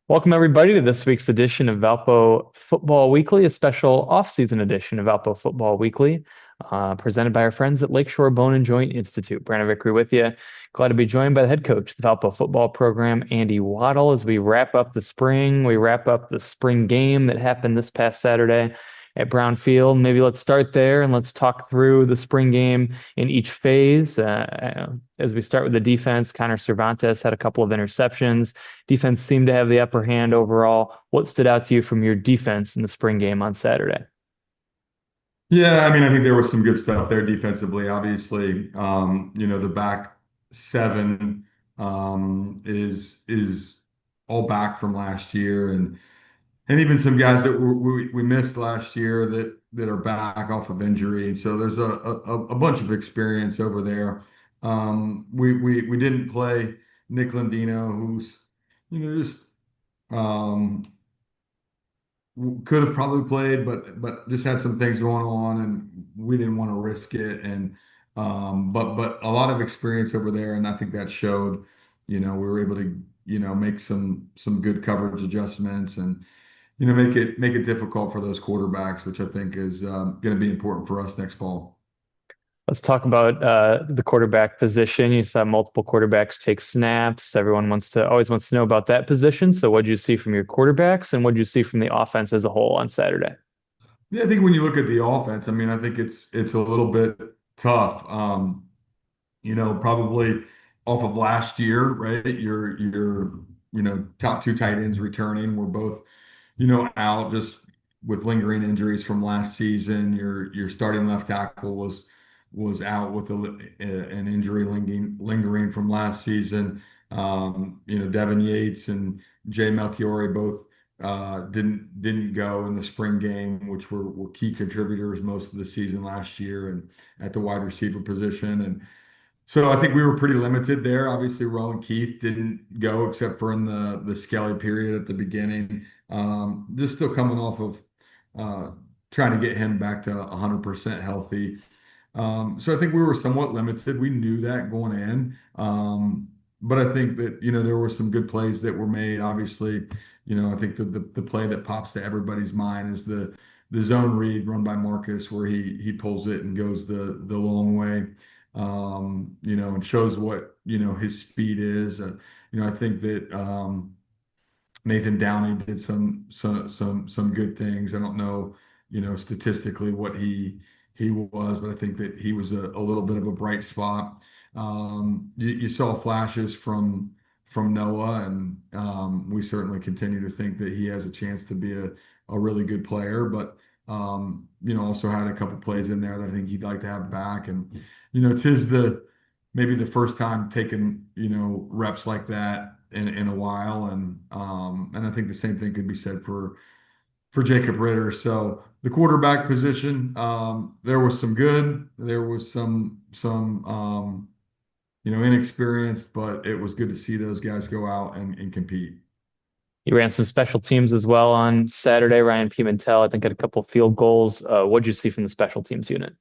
Welcome, everybody, to this week's edition of Valpo Football Weekly, a special off-season edition of Valpo Football Weekly, presented by our friends at Lakeshore Bone and Joint Institute. Brandon Vickery with you. Glad to be joined by the head coach of the Valpo football program, Andy Waddle, as we wrap up the spring. We wrap up the spring game that happened this past Saturday at Brown Field. Maybe let's start there and let's talk through the spring game in each phase. As we start with the defense, Connor Cervantes had a couple of interceptions. Defense seemed to have the upper hand overall. What stood out to you from your defense in the spring game on Saturday? Yeah, I mean, I think there was some good stuff there defensively. Obviously, the back seven is all back from last year, and even some guys that we missed last year that are back off of injury. And so there's a bunch of experience over there. We didn't play Nick Landino, who's just um, could have probably played, but just had some things going on, and we didn't want to risk it. And but a lot of experience over there, and I think that showed. We were able to make some good coverage adjustments, and make it difficult for those quarterbacks, which I think is going to be important for us next fall. Let's talk about the quarterback position. You saw multiple quarterbacks take snaps. Everyone always wants to know about that position. So, what did you see from your quarterbacks, and what did you see from the offense as a whole on Saturday? Yeah, I think when you look at the offense, I mean, I think it's a little bit tough. Probably off of last year, right? Your top two tight ends returning were both, out just with lingering injuries from last season. Your starting left tackle was out with an injury lingering from last season. Devin Yates and Jay Melchiori both didn't go in the spring game, which were key contributors most of the season last year and at the wide receiver position. And so I think we were pretty limited there. Obviously, Rowan Keith didn't go except for in the Skelly period at the beginning. Just still coming off of uh, trying to get him back to 100% healthy. So I think we were somewhat limited. We knew that going in. But I think that, there were some good plays that were made. Obviously, I think the play that pops to everybody's mind is the zone read run by Marcus where he pulls it and goes the long way. And shows what, his speed is. I think that Nathan Downey did some good things. I don't know, statistically what he was, but I think that he was a little bit of a bright spot. You saw flashes from Noah, and we certainly continue to think that he has a chance to be a really good player. But also had a couple plays in there that I think he'd like to have back. And tis the maybe the first time taking reps like that in a while, and I think the same thing could be said for Jacob Ritter. So the quarterback position, there was some good, there was some inexperienced, but it was good to see those guys go out and compete. You ran some special teams as well on Saturday. Ryan Pimentel, I think, had a couple field goals. What did you see from the special teams unit?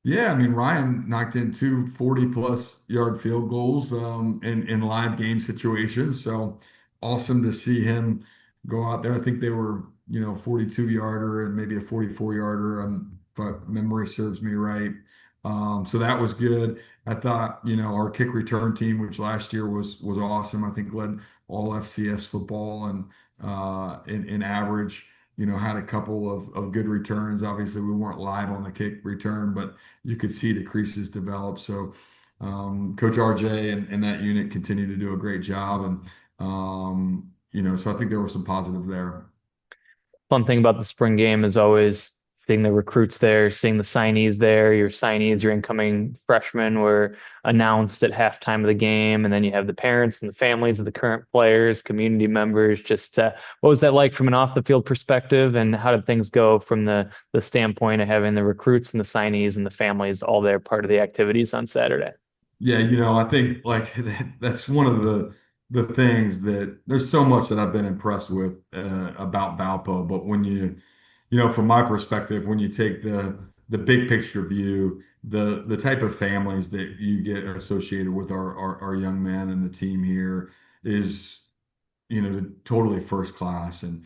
Yeah, I mean, Ryan knocked in two 40-plus yard field goals in live game situations. So awesome to see him go out there. I think they were, 42-yarder and maybe a 44-yarder, if memory serves me right. So that was good. I thought, our kick return team, which last year was awesome, I think led all FCS football and in average, had a couple of good returns. Obviously, we weren't live on the kick return, but you could see the creases develop. So Coach RJ and that unit continue to do a great job. And, so I think there was some positive there. Fun thing about the spring game is always seeing the recruits there, seeing the signees there. Your signees, your incoming freshmen were announced at halftime of the game, and then you have the parents and the families of the current players, community members. Just what was that like from an off the field perspective, and how did things go from the standpoint of having the recruits and the signees and the families all there part of the activities on Saturday? Yeah, I think like that's one of the things that there's so much that I've been impressed with about Valpo, but when from my perspective, when you take the big picture view, the type of families that you get associated with our young men and the team here is totally first class. And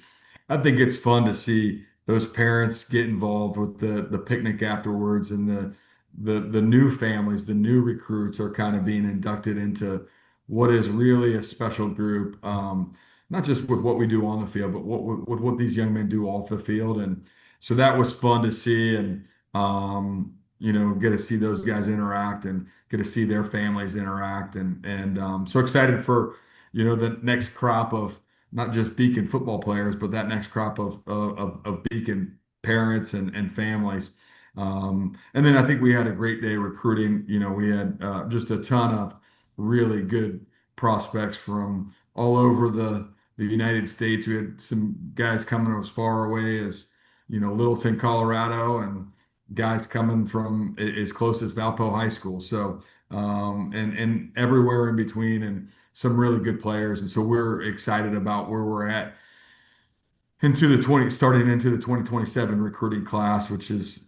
I think it's fun to see those parents get involved with the picnic afterwards, and the new families, the new recruits are kind of being inducted into what is really a special group. Not just with what we do on the field, but with what these young men do off the field. And so that was fun to see, and get to see those guys interact and get to see their families interact, and so excited for the next crop of not just Beacon football players, but that next crop of Beacon parents and families. And then I think we had a great day recruiting. We had just a ton of really good prospects from all over the United States. We had some guys coming as far away as Littleton, Colorado, and guys coming from as close as Valpo High School. So and everywhere in between, and some really good players. And so we're excited about where we're at starting into the 2027 recruiting class, which is,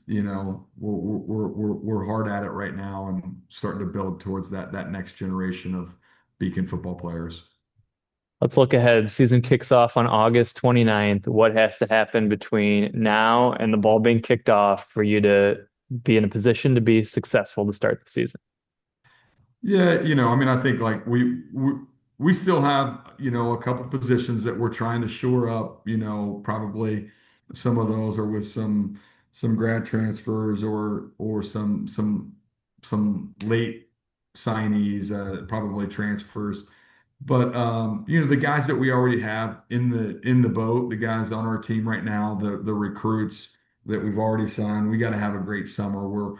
we're hard at it right now and starting to build towards that next generation of Beacon football players. Let's look ahead. Season kicks off on August 29th. What has to happen between now and the ball being kicked off for you to be in a position to be successful to start the season? Yeah, I mean, I think like we still have, a couple positions that we're trying to shore up, probably some of those are with some grad transfers or some late signees, probably transfers. But the guys that we already have in the boat, the guys on our team right now, the recruits that we've already signed, we got to have a great summer.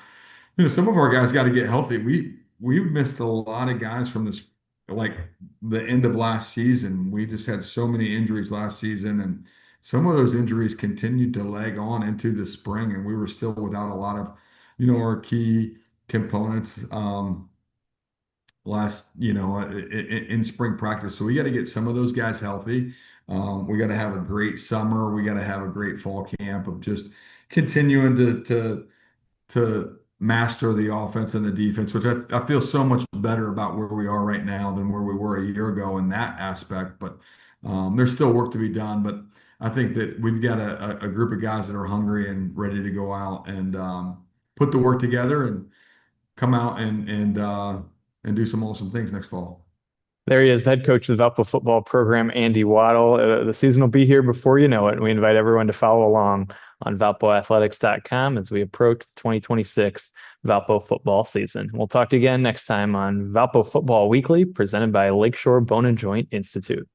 Some of our guys got to get healthy. We missed a lot of guys from this, like the end of last season. We just had so many injuries last season, and some of those injuries continued to lag on into the spring, and we were still without a lot of, our key components last, in spring practice. So we got to get some of those guys healthy. We got to have a great summer. We got to have a great fall camp of just continuing to master the offense and the defense, which I feel so much better about where we are right now than where we were a year ago in that aspect. But there's still work to be done. But I think that we've got a group of guys that are hungry and ready to go out and put the work together and come out and do some awesome things next fall. There he is, the head coach of the Valpo football program, Andy Waddle. The season will be here before you know it. And we invite everyone to follow along on ValpoAthletics.com as we approach the 2026 Valpo football season. We'll talk to you again next time on Valpo Football Weekly, presented by Lakeshore Bone and Joint Institute.